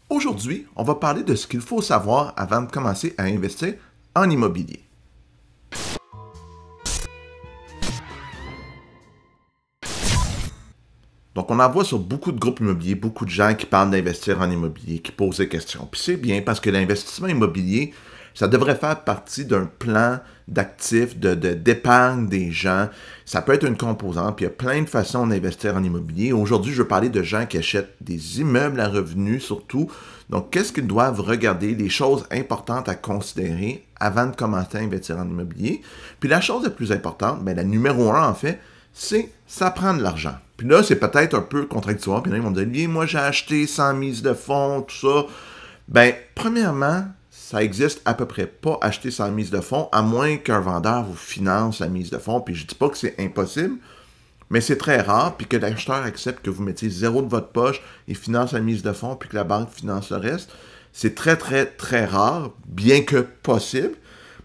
Aujourd'hui, on va parler de ce qu'il faut savoir avant de commencer à investir en immobilier. Donc, on en voit sur beaucoup de groupes immobiliers, beaucoup de gens qui parlent d'investir en immobilier, qui posent des questions. Puis c'est bien parce que l'investissement immobilier, ça devrait faire partie d'un plan d'actifs, d'épargne des gens. Ça peut être une composante, puis il y a plein de façons d'investir en immobilier. Aujourd'hui, je veux parler de gens qui achètent des immeubles à revenus surtout. Donc, qu'est-ce qu'ils doivent regarder, les choses importantes à considérer avant de commencer à investir en immobilier. Puis la chose la plus importante, bien, la numéro un en fait, c'est ça prend de l'argent. Puis là, c'est peut-être un peu contradictoire. Puis là, ils vont me dire, moi, j'ai acheté sans mise de fonds, tout ça. Ben, premièrement, ça existe à peu près pas acheter sans mise de fonds, à moins qu'un vendeur vous finance la mise de fonds. Puis je dis pas que c'est impossible, mais c'est très rare, puis que l'acheteur accepte que vous mettiez zéro de votre poche et finance la mise de fonds, puis que la banque finance le reste. C'est très, très, très rare, bien que possible.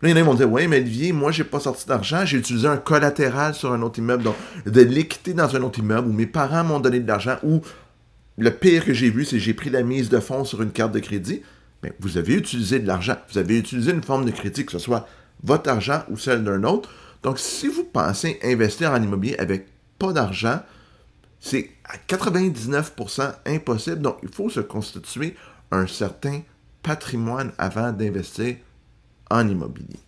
Là, il y en a qui vont dire, oui, mais Olivier, moi, j'ai pas sorti d'argent, j'ai utilisé un collatéral sur un autre immeuble, donc de l'équité dans un autre immeuble, où mes parents m'ont donné de l'argent, ou le pire que j'ai vu, c'est que j'ai pris la mise de fonds sur une carte de crédit. Bien, vous avez utilisé de l'argent, vous avez utilisé une forme de crédit, que ce soit votre argent ou celle d'un autre. Donc, si vous pensez investir en immobilier avec pas d'argent, c'est à 99% impossible. Donc, il faut se constituer un certain patrimoine avant d'investir en immobilier.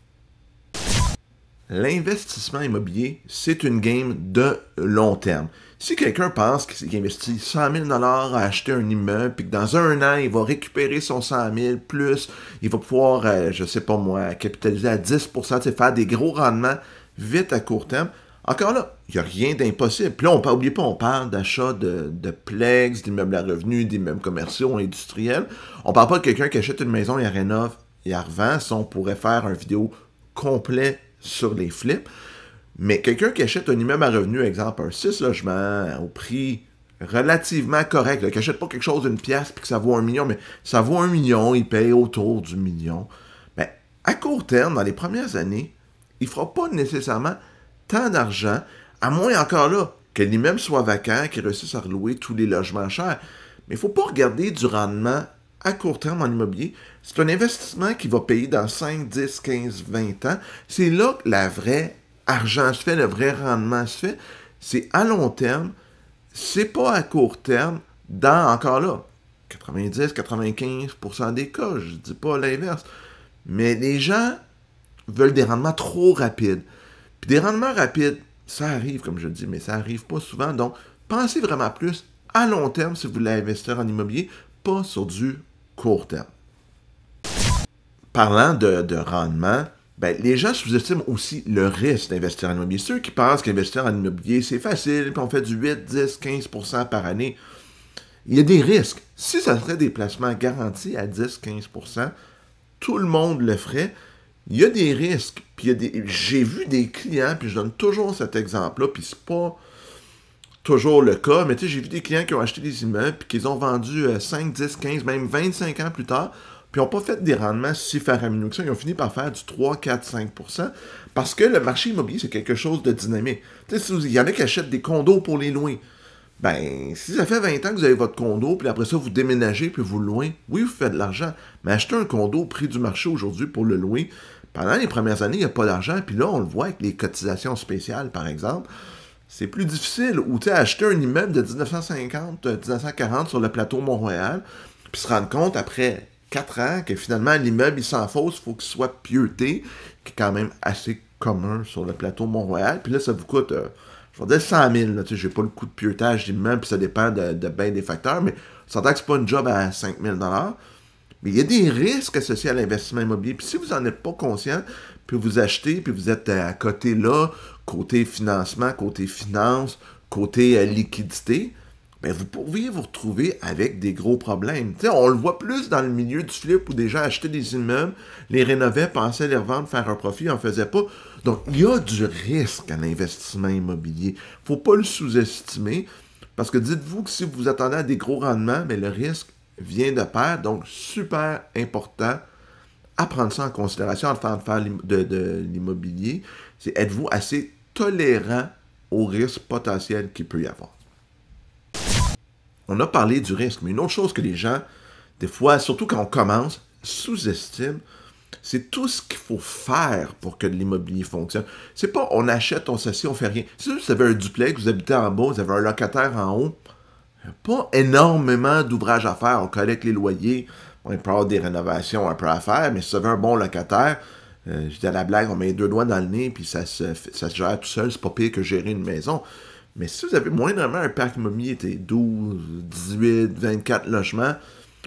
L'investissement immobilier, c'est une game de long terme. Si quelqu'un pense qu'il investit 100 000 $ à acheter un immeuble, puis que dans un an, il va récupérer son 100 000 plus, il va pouvoir, je sais pas moi, capitaliser à 10%, faire des gros rendements vite à court terme, encore là, il n'y a rien d'impossible. Puis là, n'oubliez pas, on parle d'achat de plex, d'immeubles à revenus, d'immeubles commerciaux, industriels. On ne parle pas de quelqu'un qui achète une maison et la rénove et la revend. Ça, on pourrait faire une vidéo complète sur les flips. Mais quelqu'un qui achète un immeuble à revenus, exemple un 6 logements au prix relativement correct, là, qui n'achète pas quelque chose d'une pièce puis que ça vaut 1 million, mais ça vaut 1 million, il paye autour du million. Ben, à court terme, dans les premières années, il ne fera pas nécessairement tant d'argent, à moins encore là que l'immeuble soit vacant, qu'il réussisse à relouer tous les logements chers. Mais il ne faut pas regarder du rendement à court terme en immobilier. C'est un investissement qui va payer dans 5, 10, 15, 20 ans. C'est là que la vraie argent se fait, le vrai rendement se fait. C'est à long terme, c'est pas à court terme, dans, encore là, 90-95% des cas, je dis pas l'inverse. Mais les gens veulent des rendements trop rapides. Puis des rendements rapides, ça arrive, comme je le dis, mais ça arrive pas souvent. Donc, pensez vraiment plus à long terme si vous voulez investir en immobilier, pas sur du court terme. Parlant de rendement, ben, les gens sous-estiment aussi le risque d'investir en immobilier. Ceux qui pensent qu'investir en immobilier, c'est facile, puis on fait du 8, 10, 15% par année. Il y a des risques. Si ça serait des placements garantis à 10, 15%, tout le monde le ferait. Il y a des risques. Puis j'ai vu des clients, puis je donne toujours cet exemple-là, puis c'est pas toujours le cas, mais tu sais, j'ai vu des clients qui ont acheté des immeubles, puis qu'ils ont vendu 5, 10, 15, même 25 ans plus tard, puis n'ont pas fait des rendements si faramineux que ça. Ils ont fini par faire du 3, 4, 5%, parce que le marché immobilier, c'est quelque chose de dynamique. Tu sais, il y en a qui achètent des condos pour les louer. Ben, si ça fait 20 ans que vous avez votre condo, puis après ça, vous déménagez, puis vous le louez, oui, vous faites de l'argent, mais acheter un condo au prix du marché aujourd'hui pour le louer, pendant les premières années, il n'y a pas d'argent, puis là, on le voit avec les cotisations spéciales, par exemple, c'est plus difficile. Ou tu sais, acheter un immeuble de 1950, 1940 sur le plateau Mont-Royal, puis se rendre compte après 4 ans que finalement, l'immeuble, il s'enfonce, il faut qu'il soit pieuté, qui est quand même assez commun sur le plateau Mont-Royal, puis là, ça vous coûte... je vais dire 100 000, là, tu sais, j'ai pas le coût de pieutage d'immeuble, puis ça dépend de bien des facteurs, mais ça s'entend que c'est pas une job à 5 000 $. Mais il y a des risques associés à l'investissement immobilier. Puis si vous n'en êtes pas conscient, puis vous achetez, puis vous êtes à côté là, côté financement, côté finance, côté liquidité, bien, vous pourriez vous retrouver avec des gros problèmes. Tu sais, on le voit plus dans le milieu du flip où des gens achetaient des immeubles, les rénovaient, pensaient les revendre, faire un profit, n'en faisaient pas. Donc, il y a du risque à l'investissement immobilier. Il ne faut pas le sous-estimer, parce que dites-vous que si vous attendez à des gros rendements, mais le risque vient de pair, donc super important à prendre ça en considération en train de faire de l'immobilier. C'est êtes-vous assez tolérant aux risques potentiels qu'il peut y avoir. On a parlé du risque, mais une autre chose que les gens des fois, surtout quand on commence, sous-estime, c'est tout ce qu'il faut faire pour que l'immobilier fonctionne. C'est pas on achète, on s'assied, on fait rien. Si vous avez un duplex, vous habitez en bas, vous avez un locataire en haut, il n'y a pas énormément d'ouvrages à faire. On collecte les loyers, on peut avoir des rénovations un peu à faire, mais si vous avez un bon locataire, je dis à la blague, on met les deux doigts dans le nez, puis ça se gère tout seul, c'est pas pire que gérer une maison. Mais si vous avez moindrement un parc immobilier, 12, 18, 24 logements,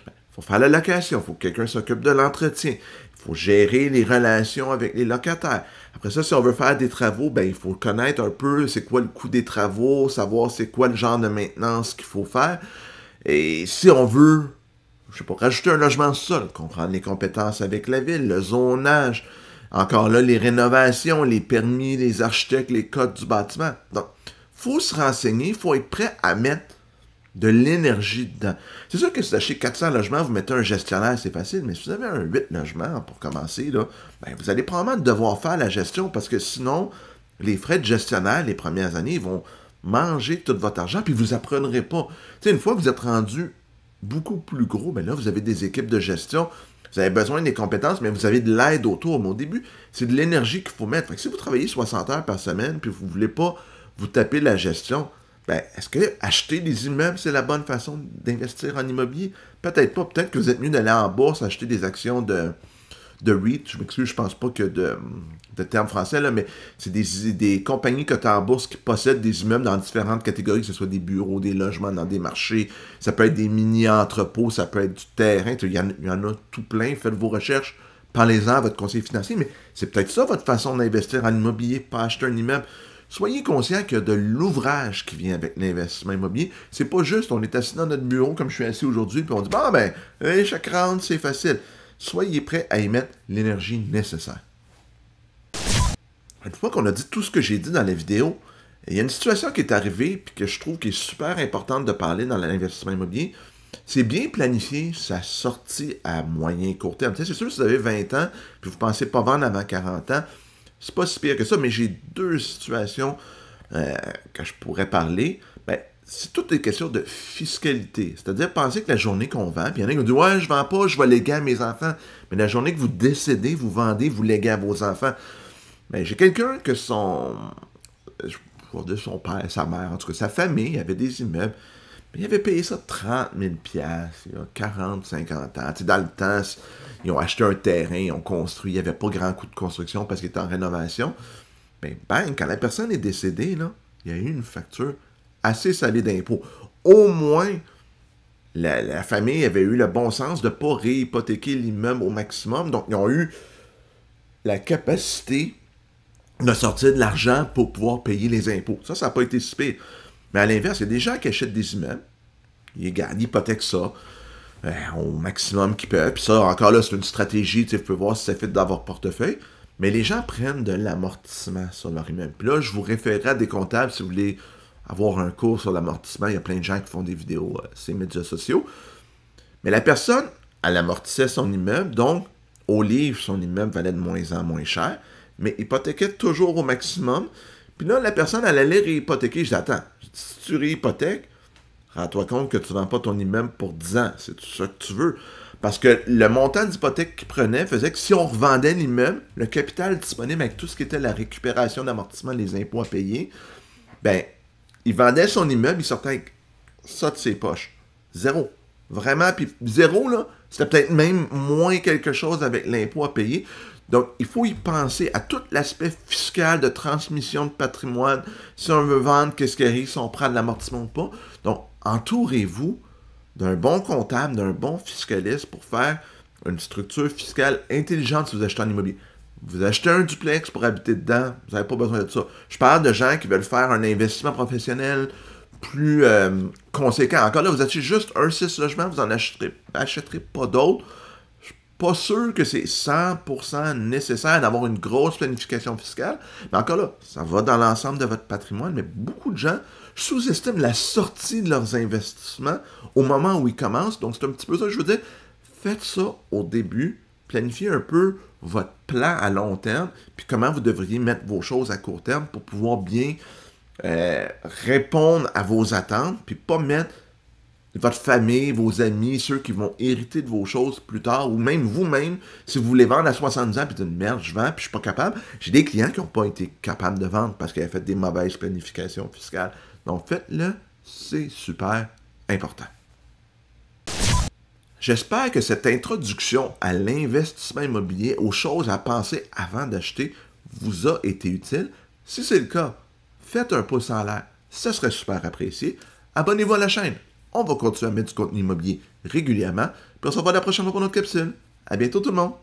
il faut faire la location, il faut que quelqu'un s'occupe de l'entretien, il faut gérer les relations avec les locataires. Après ça, si on veut faire des travaux, ben il faut connaître un peu c'est quoi le coût des travaux, savoir c'est quoi le genre de maintenance qu'il faut faire. Et si on veut, je sais pas, rajouter un logement sol, comprendre les compétences avec la ville, le zonage, encore là, les rénovations, les permis, les architectes, les codes du bâtiment. Donc, il faut se renseigner, il faut être prêt à mettre de l'énergie dedans. C'est sûr que si vous achetez 400 logements, vous mettez un gestionnaire, c'est facile, mais si vous avez un 8 logements pour commencer, là, ben vous allez probablement devoir faire la gestion parce que sinon, les frais de gestionnaire les premières années ils vont manger tout votre argent puis vous n'apprendrez pas. Tu sais, une fois que vous êtes rendu beaucoup plus gros, ben là, vous avez des équipes de gestion, vous avez besoin des compétences, mais vous avez de l'aide autour. Mais au début, c'est de l'énergie qu'il faut mettre. Fait que si vous travaillez 60 heures par semaine puis vous ne voulez pas vous taper la gestion, ben, est-ce que acheter des immeubles, c'est la bonne façon d'investir en immobilier? Peut-être pas. Peut-être que vous êtes mieux d'aller en bourse, acheter des actions de REIT. Je m'excuse, je pense pas que de terme français, là, mais c'est des compagnies cotées en bourse qui possèdent des immeubles dans différentes catégories, que ce soit des bureaux, des logements, dans des marchés. Ça peut être des mini-entrepôts, ça peut être du terrain. Il y en a tout plein. Faites vos recherches. Parlez-en à votre conseiller financier. Mais c'est peut-être ça votre façon d'investir en immobilier, pas acheter un immeuble. Soyez conscient qu'il y a de l'ouvrage qui vient avec l'investissement immobilier. C'est pas juste, on est assis dans notre bureau comme je suis assis aujourd'hui, puis on dit, bon ben, chaque round, c'est facile. Soyez prêts à y mettre l'énergie nécessaire. Une fois qu'on a dit tout ce que j'ai dit dans la vidéo, il y a une situation qui est arrivée, puis que je trouve qui est super importante de parler dans l'investissement immobilier. C'est bien planifier sa sortie à moyen et court terme. Tu sais, c'est sûr, si vous avez 20 ans, puis vous ne pensez pas vendre avant 40 ans, c'est pas si pire que ça, mais j'ai deux situations que je pourrais parler. Ben, c'est toutes des questions de fiscalité. C'est-à-dire, pensez que la journée qu'on vend, puis il y en a qui vont dire « Ouais, je vends pas, je vais léguer à mes enfants. » Mais la journée que vous décédez, vous vendez, vous léguez à vos enfants. Ben, j'ai quelqu'un que je vais dire son père, sa mère, en tout cas, sa famille avait des immeubles. Il avait payé ça 30 000 $, il y a 40, 50 ans. Tu sais, dans le temps, ils ont acheté un terrain, ils ont construit, il n'y avait pas grand coût de construction parce qu'il était en rénovation. Mais bang, quand la personne est décédée, là, il y a eu une facture assez salée d'impôts. Au moins, la famille avait eu le bon sens de ne pas réhypothéquer l'immeuble au maximum. Donc, ils ont eu la capacité de sortir de l'argent pour pouvoir payer les impôts. Ça n'a pas été si pire. Mais à l'inverse, il y a des gens qui achètent des immeubles, ils hypothèquent ça au maximum qu'ils peuvent. Puis ça, encore là, c'est une stratégie, vous pouvez voir si ça fait dans votre portefeuille. Mais les gens prennent de l'amortissement sur leur immeuble. Puis là, je vous référerai à des comptables si vous voulez avoir un cours sur l'amortissement. Il y a plein de gens qui font des vidéos sur les médias sociaux. Mais la personne, elle amortissait son immeuble, donc au livre, son immeuble valait de moins en moins cher, mais hypothéquait toujours au maximum. Puis là, la personne, elle allait réhypothéquer. Je dis, attends, si tu réhypothèques, rends-toi compte que tu ne vends pas ton immeuble pour 10 ans. C'est tout ça que tu veux. Parce que le montant d'hypothèque qu'il prenait faisait que si on revendait l'immeuble, le capital disponible avec tout ce qui était la récupération d'amortissement, les impôts à payer, ben, il vendait son immeuble, il sortait avec ça de ses poches. Zéro. Vraiment, puis zéro, là, c'était peut-être même moins quelque chose avec l'impôt à payer. Donc, il faut y penser à tout l'aspect fiscal de transmission de patrimoine. Si on veut vendre, qu'est-ce qui arrive, si on prend de l'amortissement ou pas. Donc, entourez-vous d'un bon comptable, d'un bon fiscaliste pour faire une structure fiscale intelligente si vous achetez un immobilier. Vous achetez un duplex pour habiter dedans, vous n'avez pas besoin de ça. Je parle de gens qui veulent faire un investissement professionnel plus conséquent. Encore là, vous achetez juste un 6 logements, vous n'en achèterez pas d'autres. Pas sûr que c'est 100% nécessaire d'avoir une grosse planification fiscale, mais encore là, ça va dans l'ensemble de votre patrimoine, mais beaucoup de gens sous-estiment la sortie de leurs investissements au moment où ils commencent, donc c'est un petit peu ça que je veux dire. Faites ça au début, planifiez un peu votre plan à long terme, puis comment vous devriez mettre vos choses à court terme pour pouvoir bien répondre à vos attentes, puis pas mettre votre famille, vos amis, ceux qui vont hériter de vos choses plus tard, ou même vous-même, si vous voulez vendre à 70 ans, puis dites, merde, je vends, puis je suis pas capable. J'ai des clients qui n'ont pas été capables de vendre parce qu'ils avaient fait des mauvaises planifications fiscales. Donc faites-le, c'est super important. J'espère que cette introduction à l'investissement immobilier, aux choses à penser avant d'acheter, vous a été utile. Si c'est le cas, faites un pouce en l'air, ça serait super apprécié. Abonnez-vous à la chaîne. On va continuer à mettre du contenu immobilier régulièrement. Puis on se revoit la prochaine fois pour notre capsule. À bientôt tout le monde!